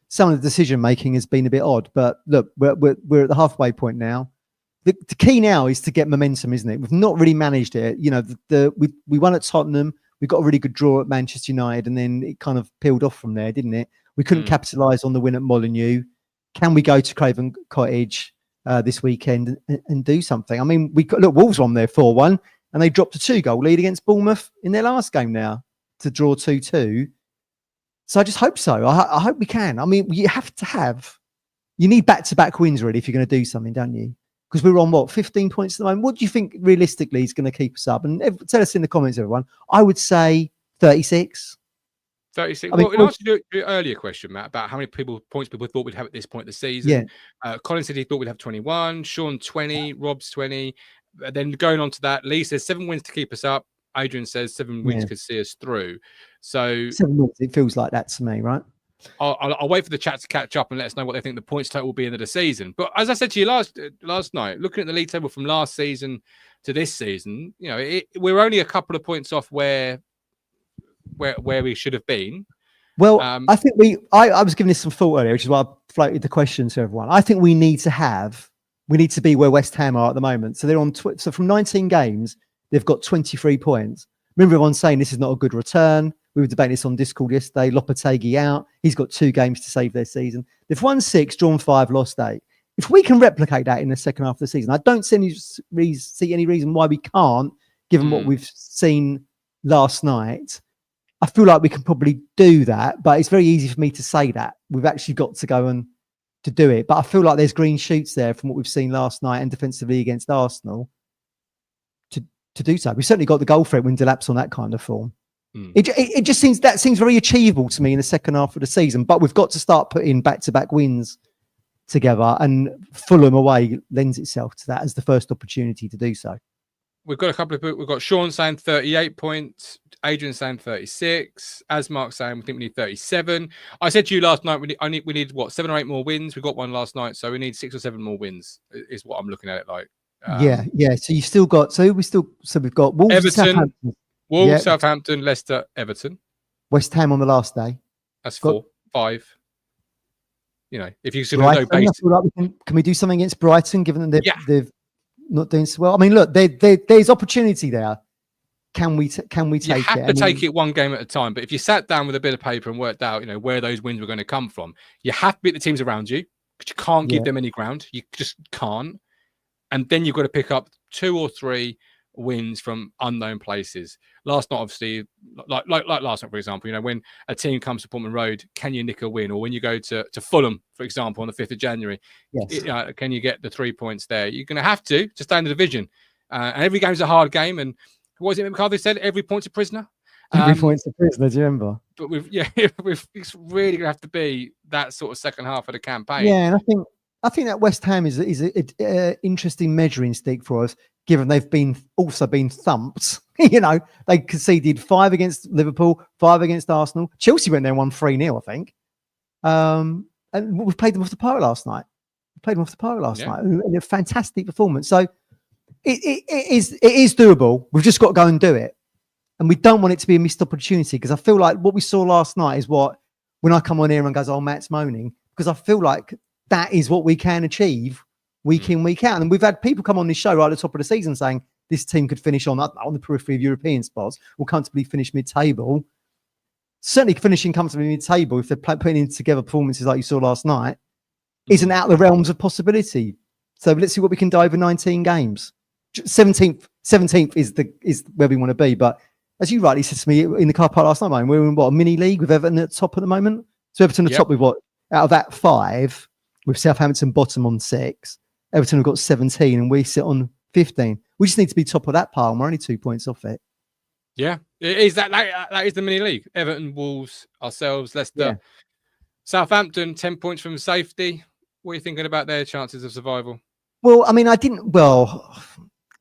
some of the decision making has been a bit odd. But look, we're at the halfway point now. The key now is to get momentum, isn't it? We've not really managed it. We won at Tottenham. We got a really good draw at Manchester United, and then it kind of peeled off from there, didn't it? We couldn't capitalise on the win at Molineux. Can we go to Craven Cottage this weekend and do something? I mean, Wolves were on there 4-1 and they dropped a 2-goal lead against Bournemouth in their last game now to draw 2-2. So I just hope so. I hope we can. I mean, you need back-to-back wins really if you're going to do something, don't you? Because we're on 15 points at the moment. What do you think realistically is going to keep us up? And tell us in the comments, everyone. I would say 36. 36. Well, in answer to your earlier question, Matt, about how many points people thought we'd have at this point of the season, Colin said he thought we'd have 21, Sean 20, Rob's 20. Then going on to that, Lee says 7 wins to keep us up. Adrian says 7 wins could see us through. So 7 wins, it feels like that to me, right? I'll wait for the chat to catch up and let us know what they think the points total will be into the season. But as I said to you last night, looking at the league table from last season to this season, we're only a couple of points off where we should have been. Well, I think I was giving this some thought earlier, which is why I floated the question to everyone. I think we need to have we need to be where West Ham are at the moment. So they're on. So from 19 games, they've got 23 points. Remember everyone saying this is not a good return. We were debating this on Discord yesterday. Lopetegui out. He's got 2 games to save their season. They've won 6, drawn 5, lost 8. If we can replicate that in the second half of the season, I don't see any reason why we can't, given what we've seen last night. I feel like we can probably do that, but it's very easy for me to say that. We've actually got to go and to do it. But I feel like there's green shoots there from what we've seen last night and defensively against Arsenal to do so. We've certainly got the goal threat when Delap's on that kind of form. It just seems very achievable to me in the second half of the season, but we've got to start putting back-to-back wins together, and Fulham away lends itself to that as the first opportunity to do so. We've got a couple of people. We've got Sean saying 38 points, Adrian saying 36, as Mark saying we think we need 37. I said to you last night we need what, 7 or 8 more wins. We got one last night, so we need 6 or 7 more wins. Is what I'm looking at it like. Yeah. So you've still got. So we've got Wolves, Everton, Southampton, Leicester, Everton, West Ham on the last day. That's 4, 5. You know, if you sort of know base. Like can we do something against Brighton, given that they've not doing so well? I mean, look, there's opportunity there. Can we take it? You have to take it one game at a time. But if you sat down with a bit of paper and worked out, where those wins were going to come from, you have to beat the teams around you, because you can't give them any ground. You just can't. And then you've got to pick up 2 or 3 wins from unknown places. Last night, obviously, like last night, for example, when a team comes to Portman Road, can you nick a win? Or when you go to Fulham, for example, on the 5th of January, can you get the 3 points there? You're going to have to stay in the division. And every game's a hard game. And what was it McCarthy said? Every point's a prisoner. Every point's a prisoner, do you remember? But it's really going to have to be that sort of second half of the campaign. Yeah, and I think that West Ham is an interesting measuring stick for us, given they've also been thumped. They conceded 5 against Liverpool, 5 against Arsenal. Chelsea went there and won 3-0, I think. And we played them off the park last night. Night. And a fantastic performance. So it is doable. We've just got to go and do it. And we don't want it to be a missed opportunity, because I feel like what we saw last night is when I come on here and goes, oh, Matt's moaning, because I feel like that is what we can achieve week in, week out. And we've had people come on this show right at the top of the season saying this team could finish on the periphery of European spots, or comfortably finish mid-table. Certainly finishing comfortably mid-table, if they're putting together performances like you saw last night, isn't out of the realms of possibility. So let's see what we can do over 19 games. 17th is where we want to be. But as you rightly said to me in the car park last night, we're in a mini league with Everton at the top at the moment. So Everton at the top with out of that 5, with Southampton bottom on 6. Everton have got 17 and we sit on 15. We just need to be top of that pile, and we're only 2 points off it. Yeah, it is that is the mini league. Everton, Wolves, ourselves, Leicester, Southampton, 10 points from safety. What are you thinking about their chances of survival? Well, I mean,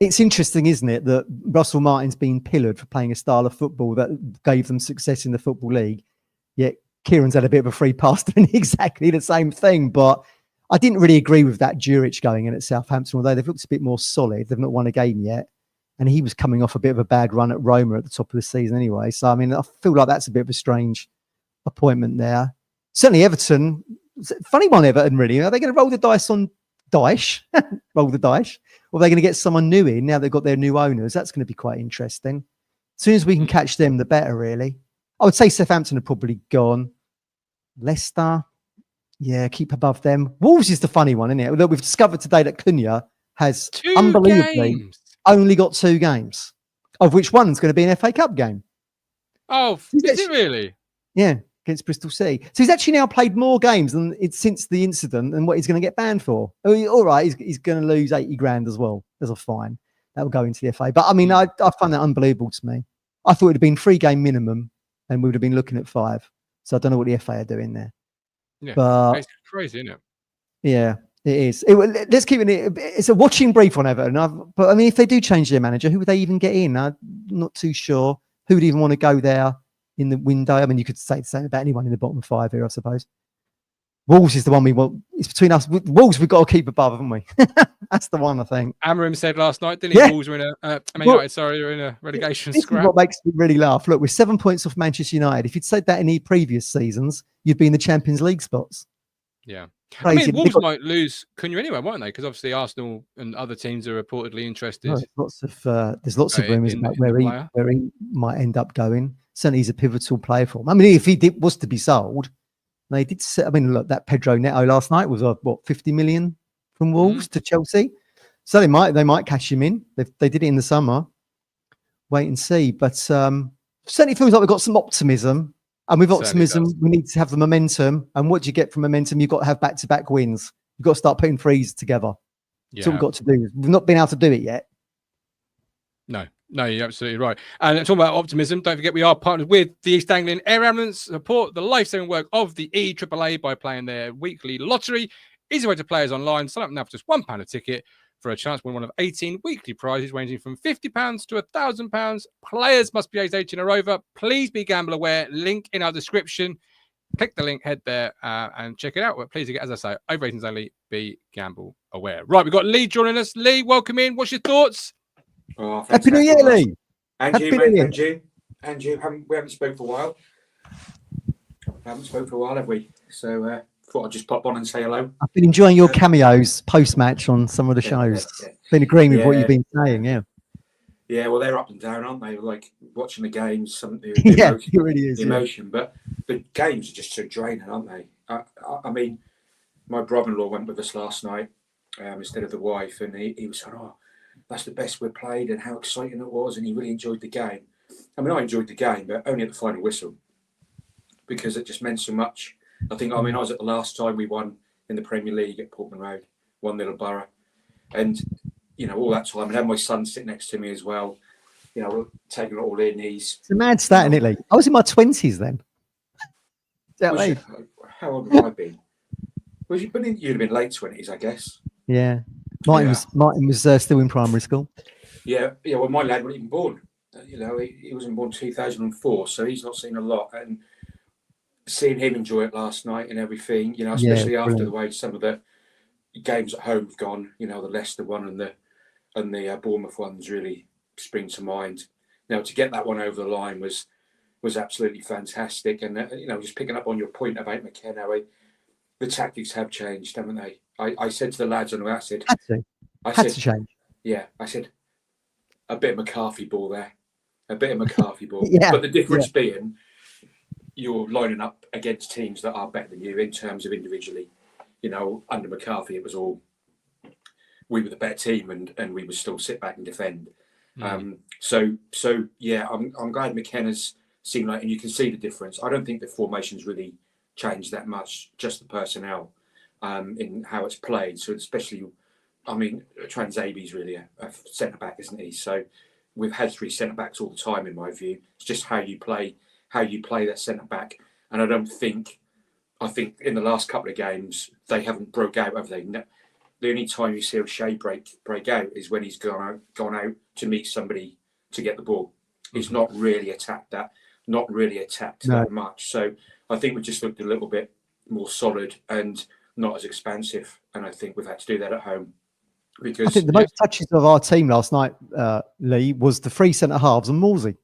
it's interesting, isn't it, that Russell Martin's been pillared for playing a style of football that gave them success in the Football League. Yet Kieran's had a bit of a free pass doing exactly the same thing. But I didn't really agree with that Juric going in at Southampton, although they've looked a bit more solid. They've not won a game yet. And he was coming off a bit of a bad run at Roma at the top of the season anyway. So, I mean, I feel like that's a bit of a strange appointment there. Certainly Everton, funny one, Everton, really. Are they going to roll the dice on Dyche? Roll the dice? Or are they going to get someone new in now they've got their new owners? That's going to be quite interesting. As soon as we can catch them, the better, really. I would say Southampton are probably gone. Leicester, keep above them. Wolves is the funny one, isn't it? Look, we've discovered today that Cunha has unbelievably only got 2 games, of which one's going to be an FA Cup game. Oh, is it really? Yeah, against Bristol City. So he's actually now played more games since the incident and what he's going to get banned for. All right, he's going to lose 80 grand as well as a fine. That will go into the FA. But I mean, I find that unbelievable to me. I thought it would have been 3 game minimum and we would have been looking at 5. So I don't know what the FA are doing there. Yeah, but it's crazy, isn't it? Yeah, it is. Let's keep it. It's a watching brief on Everton. But I mean, if they do change their manager, who would they even get in? I'm not too sure. Who would even want to go there in the window? I mean, you could say the same about anyone in the bottom 5 here, I suppose. Wolves is the one we want. It's between us. Wolves, we've got to keep above, haven't we? That's the one, I think. Amarim said last night, didn't he? Yeah. Wolves are in they're in a relegation scrap. This is what makes me really laugh. Look, we're 7 points off Manchester United. If you'd said that in the previous seasons, you'd be in the Champions League spots. Yeah. I mean, Crazy. Wolves might lose Cunha anyway, won't they? Because obviously Arsenal and other teams are reportedly interested. There's lots of rumours about in the player. where he might end up going. Certainly, he's a pivotal player for him. I mean, if he was to be sold, they did. I mean, look, that Pedro Neto last night was what 50 million from Wolves to Chelsea. So they might cash him in. They did it in the summer. Wait and see. But certainly feels like we've got some optimism. And with optimism, we need to have the momentum. And what do you get from momentum? You've got to have back-to-back wins. You've got to start putting threes together. That's what we've got to do. We've not been able to do it yet. No, you're absolutely right. And talking about optimism, don't forget we are partnered with the East Anglian Air Ambulance. Support the life-saving work of the EAAA by playing their weekly lottery. Easy way to play is online. Sign up now for just £1 a ticket for a chance to win one of 18 weekly prizes ranging from £50 to £1,000. Players must be aged 18 or over. Please be gamble aware. Link in our description. Click the link, head there and check it out. But please, as I say, over 18s only, be gamble aware. Right, we've got Lee joining us. Lee, welcome in. What's your thoughts? Oh, Happy New Year, Lee. And you, mate. And you. We haven't spoken for a while. Have we? So thought I'd just pop on and say hello. I've been enjoying your cameos post-match on some of the shows. Been agreeing with what you've been saying, Yeah, well, they're up and down, aren't they? Like watching the games, it really is. Emotion, but the games are just so draining, aren't they? I mean, my brother-in-law went with us last night instead of the wife, and he was saying, "Oh, that's the best we've played," and how exciting it was, and he really enjoyed the game. I mean, I enjoyed the game, but only at the final whistle because it just meant so much. I was at the last time we won in the Premier League at Portman Road, 1-0 Borough, and all that time, and had my son sit next to me as well. Taking it all in. It's a mad stat, isn't it, Lee? I was in my 20s then. How old have I been? Well, you'd have been late 20s, I guess. Yeah. Martin was still in primary school. Yeah. Well, my lad wasn't even born. He wasn't born 2004, so he's not seen a lot. And seeing him enjoy it last night and everything, especially after the way some of the games at home have gone. The Leicester one and the Bournemouth ones really spring to mind. Now, to get that one over the line was absolutely fantastic. And just picking up on your point about McKenna, the tactics have changed, haven't they? I said to the lads on the way, I said to change. Yeah, I said a bit of McCarthy ball there, a bit of McCarthy ball. But the difference being you're lining up against teams that are better than you in terms of individually. Under McCarthy, it was all we were the better team, and we would still sit back and defend. So I'm glad McKenna's seen that, and you can see the difference. I don't think the formation's really changed that much, just the personnel in how it's played. So especially, Transabi's really a centre back, isn't he? So we've had 3 centre backs all the time, in my view. It's just how you play that centre back, and I think in the last couple of games they haven't broke out, have they? The only time you see O'Shea break out is when he's gone out to meet somebody to get the ball. He's not really attacked that much. So I think we just looked a little bit more solid and not as expansive. And I think we've had to do that at home. Because I think the most touches of our team last night, Lee, was the 3 centre halves and Morsey.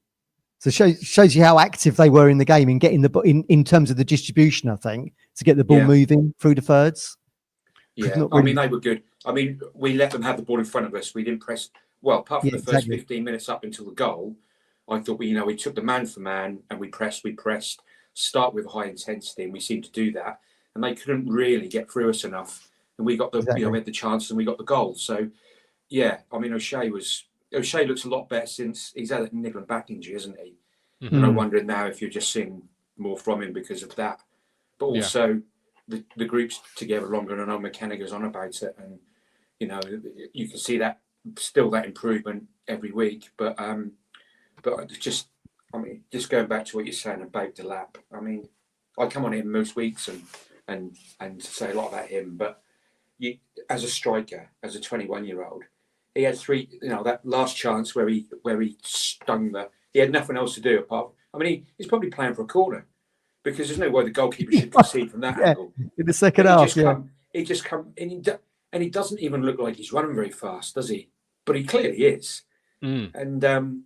So it shows you how active they were in the game in getting in terms of the distribution, I think, to get the ball moving through the thirds. Yeah, really... they were good. We let them have the ball in front of us. We didn't press well, apart from the first 15 minutes up until the goal. I thought we took the man for man and we pressed, start with high intensity, and we seemed to do that. And they couldn't really get through us enough. And we got we had the chances and we got the goal. So O'Shea looks a lot better since he's had a niggle and back injury, hasn't he? Mm-hmm. And I'm wondering now if you're just seeing more from him because of that. But also the group's together longer, and I know McKenna goes on about it, and you can see that improvement every week. But just going back to what you're saying about Delap, I come on him most weeks and say a lot about him, but as a striker, as a 21-year-old, he had 3. That last chance where he stung he had nothing else to do apart. He's probably playing for a corner because there's no way the goalkeeper should concede from that angle. In the second half, he just come and he doesn't even look like he's running very fast, does he? But he clearly is. And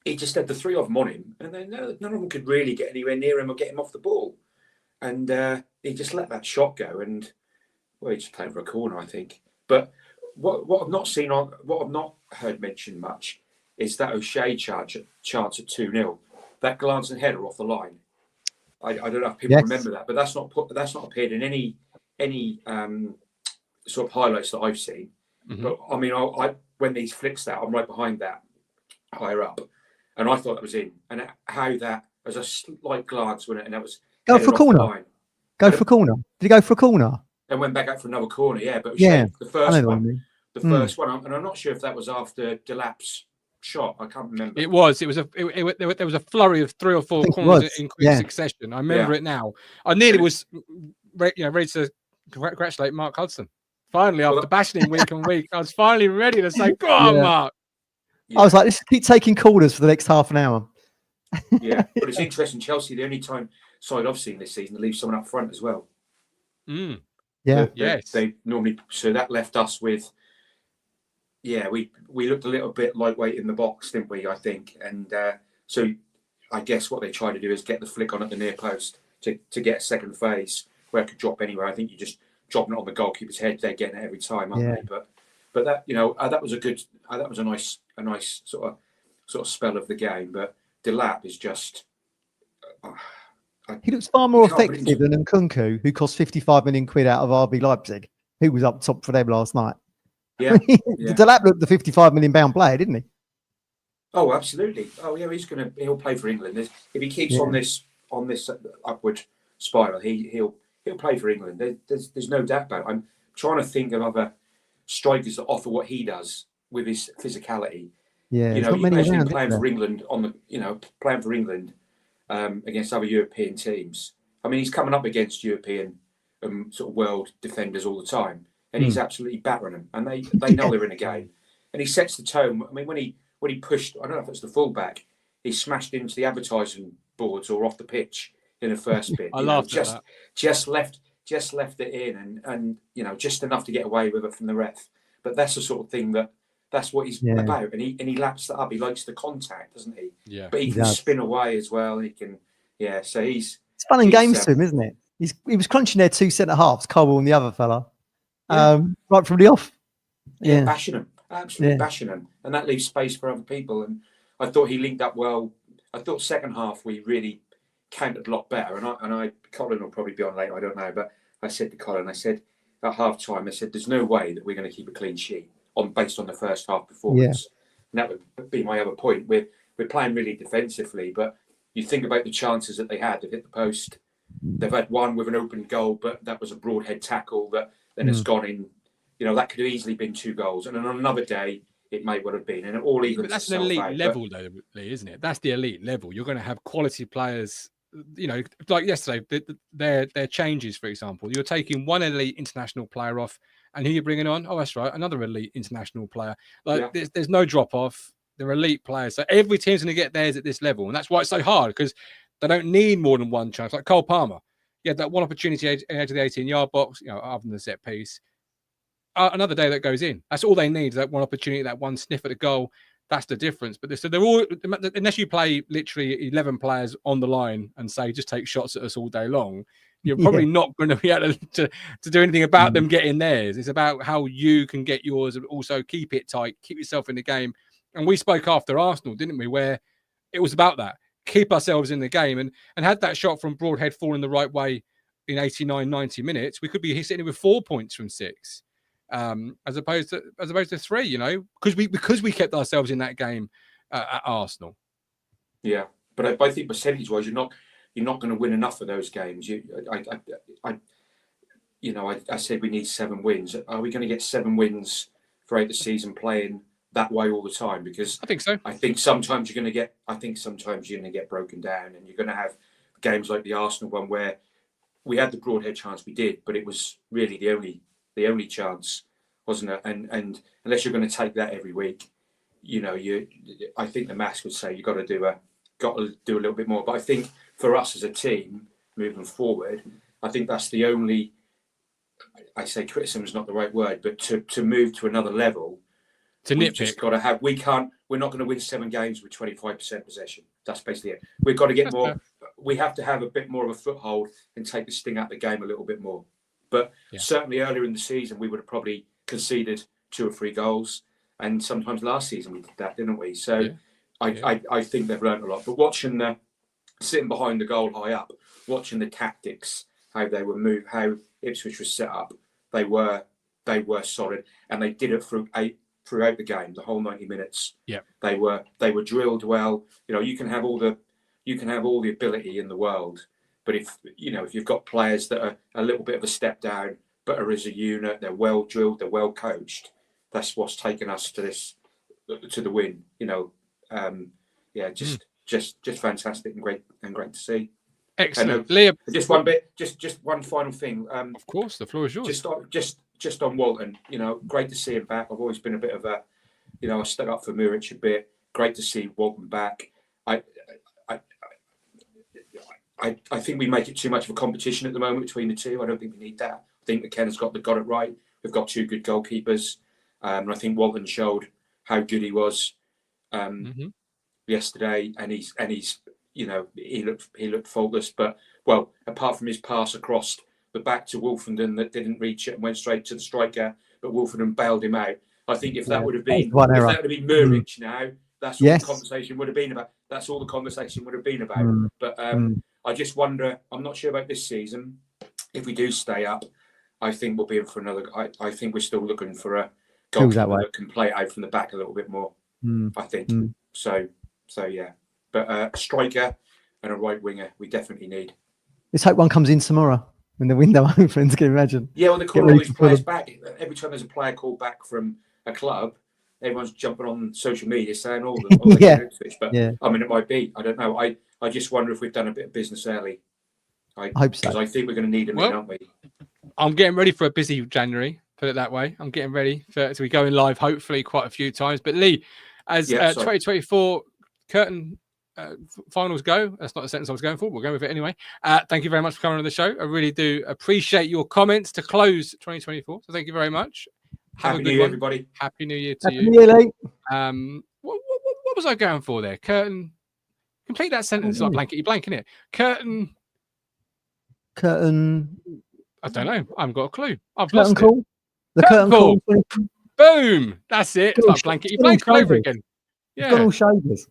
he just had the 3 of them on him, and then none of them could really get anywhere near him or get him off the ball. And he just let that shot go, and Well, he's playing for a corner, I think. But what I've not seen what I've not heard mentioned much is that O'Shea chance at 2-0. That glance and header off the line. I don't know if people remember that, but that's not appeared in any sort of highlights that I've seen. Mm-hmm. But I mean, I when these flicks that, I'm right behind that, higher up, and I thought that was in. And how that as a slight glance when it, and that was go for corner. Go for corner. Did he go for a corner? And went back out for another corner. Yeah, but the first one, first one, and I'm not sure if that was after Delap's shot. I can't remember. It was. There was a flurry of 3 or 4 corners in quick succession. I remember it now. I nearly was, ready to congratulate Mark Hudson. Finally, after bashing him week on week, I was finally ready to say, "Go on, Mark." Yeah. I was like, "Let's keep taking corners for the next half an hour." Yeah, but it's interesting. Chelsea, the only side I've seen this season, to leave someone up front as well. Mm. Yeah. Yes. They normally, so that left us with. Yeah, we looked a little bit lightweight in the box, didn't we? I think, and so I guess what they try to do is get the flick on at the near post to get a second phase where it could drop anywhere. I think you just dropping it on the goalkeeper's head, they're getting it every time, aren't they? But that that was a nice sort of spell of the game. But Delap is just. He looks far more effective than Nkunku, who cost 55 million quid out of RB Leipzig, who was up top for them last night. Yeah, Delap looked the 55 million pound player, didn't he? Oh, absolutely. Oh, yeah, he'll play for England. If he keeps on this upward spiral, he'll play for England. There's no doubt about it. I'm trying to think of other strikers that offer what he does with his physicality. Yeah, you imagine him playing for England playing for England against other European teams. I mean, he's coming up against European sort of world defenders all the time. And he's absolutely battering them, and they know they're in a game. And he sets the tone. I mean, when he pushed, I don't know if it was the fullback, he smashed into the advertising boards or off the pitch in the first bit. I laughed at that. Just left it in, and just enough to get away with it from the ref. But that's the sort of thing that's what he's about, and he laps that up. He likes the contact, doesn't he? Yeah. But he can spin away as well. He can, So it's fun and games to him, isn't it? He was crunching their 2 centre halves, Cole and the other fella. Right from the off. Bashing them, absolutely bashing them, and that leaves space for other people. And I thought he linked up well. I thought second half we really countered a lot better. And I Colin will probably be on later, I don't know, but I said to Colin, I said at half time, I said, "There's no way that we're going to keep a clean sheet based on the first half performance." And that would be my other point. We're playing really defensively, but you think about the chances that they had to hit the post. They've had one with an open goal, but that was a broadhead tackle that. Then it's gone in. That could have easily been 2 goals, and on another day it may well have been, and it all even. But that's an elite level, though, isn't it? That's the elite level. You're going to have quality players. Like yesterday, their changes, for example. You're taking one elite international player off, and who you're bringing on? Oh, that's right, another elite international player. There's no drop off. They're elite players, so every team's going to get theirs at this level, and that's why it's so hard because they don't need more than one chance. Like Cole Palmer. Yeah, that one opportunity edge of the 18-yard box, other than the set piece. Another day that goes in. That's all they need, that one opportunity, that one sniff at the goal. That's the difference. But they're all, unless you play literally 11 players on the line and say, just take shots at us all day long, you're probably not going to be able to do anything about them getting theirs. It's about how you can get yours and also keep it tight, keep yourself in the game. And we spoke after Arsenal, didn't we, where it was about that. Keep ourselves in the game, and had that shot from Broadhead falling the right way in 89, 90 minutes, we could be sitting with 4 points from 6, as opposed to 3. Because we kept ourselves in that game at Arsenal. Yeah, but I think percentage-wise, you're not going to win enough of those games. I said we need 7 wins. Are we going to get 7 wins throughout the season playing that way all the time? Because I think so. I think sometimes you're going to get broken down, and you're going to have games like the Arsenal one where we had the Broadhead chance, we did, but it was really the only chance, wasn't it? And unless you're going to take that every week, I think the maths would say you've got to do a little bit more. But I think for us as a team moving forward, I think that's the only. I say criticism is not the right word, but to move to another level. We've just got to have. We're not going to win 7 games with 25% possession. That's basically it. We've got to get more. We have to have a bit more of a foothold and take the sting out of the game a little bit more. But certainly earlier in the season, we would have probably conceded 2 or 3 goals. And sometimes last season we did that, didn't we? So I think they've learned a lot. But watching sitting behind the goal high up, watching the tactics, how they were moved, how Ipswich was set up, they were solid, and they did it throughout the game, the whole 90 minutes. Yeah, they were drilled well. You know, you can have all the ability in the world, but if you've got players that are a little bit of a step down, but are as a unit, they're well drilled, they're well coached. That's what's taken us to the win. You know, just fantastic and great to see. Excellent, Leah. Just one bit, just one final thing. Of course, the floor is yours. Just on Walton, you know, great to see him back. I've always been a bit of a, I stuck up for Muric a bit. Great to see Walton back. I think we make it too much of a competition at the moment between the two. I don't think we need that. I think McKenna's got it right. We've got 2 good goalkeepers, and I think Walton showed how good he was yesterday. And he's he looked faultless. But apart from his pass across the back to Wolfenden that didn't reach it and went straight to the striker, but Wolfenden bailed him out. I think if that would have been Muric now, that's what the conversation would have been about. That's all the conversation would have been about. But I just wonder, I'm not sure about this season. If we do stay up, I think we'll be in for another. I think we're still looking for a goalkeeper that can play out from the back a little bit more. I think. So yeah. But a striker and a right winger, we definitely need. Let's hope one comes in tomorrow when the window opens. Can you imagine? Yeah, when they call all these players back, every time there's a player called back from a club, everyone's jumping on social media saying all the But I mean, it might be. I don't know. I just wonder if we've done a bit of business early. I hope so. Because I think we're going to need them, aren't we? I'm getting ready for a busy January. Put it that way. I'm getting ready to be going live, hopefully, quite a few times. But Lee, as 2024 curtain finals go, that's not the sentence I was going for. We'll go with it anyway. Thank you very much for coming on the show. I really do appreciate your comments to close 2024. So thank you very much. Happy New Year, everybody. Happy New Year to you. Happy New Year, Lee. What was I going for there? Curtain. Complete that sentence like blanket. You're blanking it. Curtain. I don't know. I haven't got a clue. I've lost it. The curtain call. Boom. That's it. It's like blanket. You blank over again. Yeah. Got all shoulders.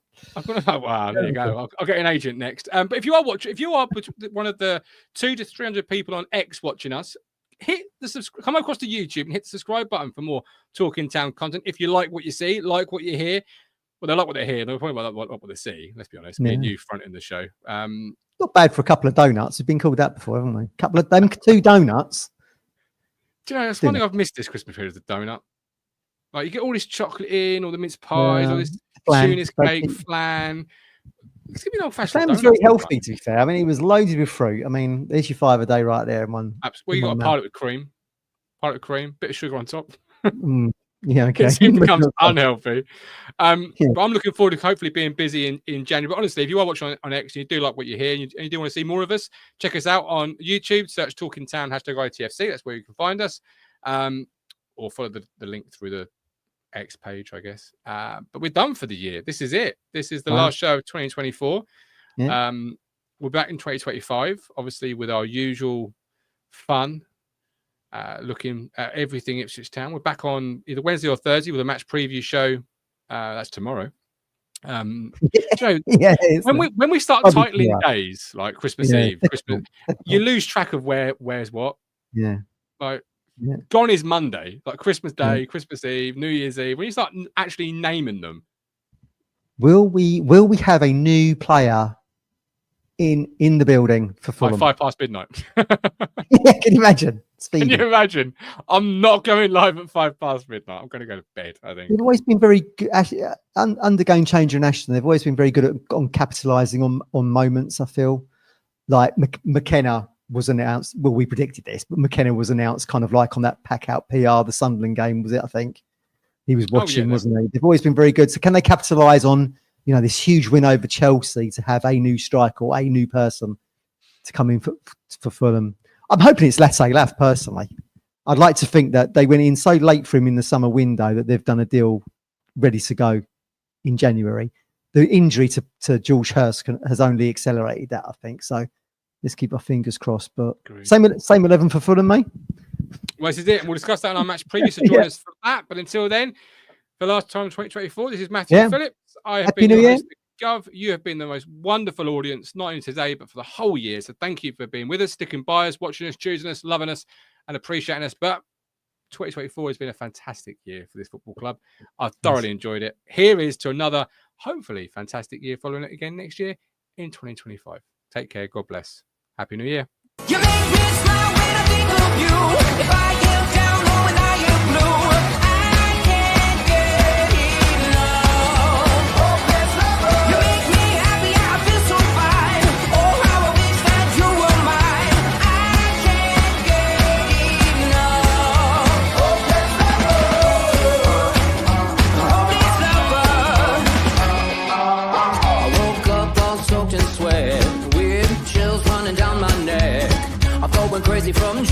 Wow, there you go. I'll get an agent next. But if you are one of the 200 to 300 people on X watching us, come across to YouTube and hit the subscribe button for more Talking Town content. If you like what you see, like what you hear, well, they like what they hear. They're probably like what they see. Let's be honest. Me and you front in the show. Not bad for a couple of donuts. We've been called that before, haven't we? A couple of them, 2 donuts. Do you know, that's one thing I've missed this Christmas period, is the donut. Like, you get all this chocolate in, all the mince pies, all this tunis cake, flan. It's gonna be an old-fashioned. Flan was very healthy, to be fair. I mean, it was loaded with fruit. I mean, there's your 5 a day right there. Well, you got a part of it with cream, bit of sugar on top. Yeah, okay. It soon becomes unhealthy. But I'm looking forward to hopefully being busy in January. But honestly, if you are watching on X and you do like what you hear and you do want to see more of us, check us out on YouTube. Search Talking Town #ITFC. That's where you can find us. Or follow the link through the X page, I guess. But we're done for the year. This is it. This is the last show of 2024. Yeah. We're back in 2025, obviously, with our usual fun. Looking at everything Ipswich Town. We're back on either Wednesday or Thursday with a match preview show. That's tomorrow. When we start titling days like Christmas Eve, Christmas, you lose track of where's what. Yeah. Like gone is Monday, like Christmas Day, Christmas Eve, New Year's Eve. When you start actually naming them, will we have a new player in the building for Fulham? Like midnight. Yeah, can you imagine? Can you imagine? I'm not going live at midnight. I'm going to go to bed, I think. They've always been very good, actually, undergoing change in Ashton. They've always been very good on capitalising on moments, I feel. Like McKenna was announced, well, we predicted this, but McKenna was announced kind of like on that pack-out PR, the Sunderland game, was it, I think? He was watching, wasn't he? They've always been very good. So can they capitalise on, this huge win over Chelsea to have a new striker or a new person to come in for Fulham? I'm hoping it's Latte Laugh, personally. I'd like to think that they went in so late for him in the summer window that they've done a deal ready to go in January. The injury to George Hurst has only accelerated that, I think. So let's keep our fingers crossed. But Agreed. same 11 for Fulham, mate. Well, this is it. We'll discuss that in our match preview. So join us for that. But until then, for the last time in 2024, this is Matthew Phillips. I have been your host, Gov. You have been the most wonderful audience, not only today, but for the whole year. So thank you for being with us, sticking by us, watching us, choosing us, loving us, and appreciating us. But 2024 has been a fantastic year for this football club. I've thoroughly enjoyed it. Here is to another, hopefully, fantastic year following it again next year in 2025. Take care. God bless. Happy New Year. You make me smile when I think of you. If I get down low and I get blue, I can't get enough. You make me happy, I feel so fine. Oh, how I wish that you were mine. I can't get enough. I woke up all soaked in sweat, with chills running down my neck. I felt went crazy from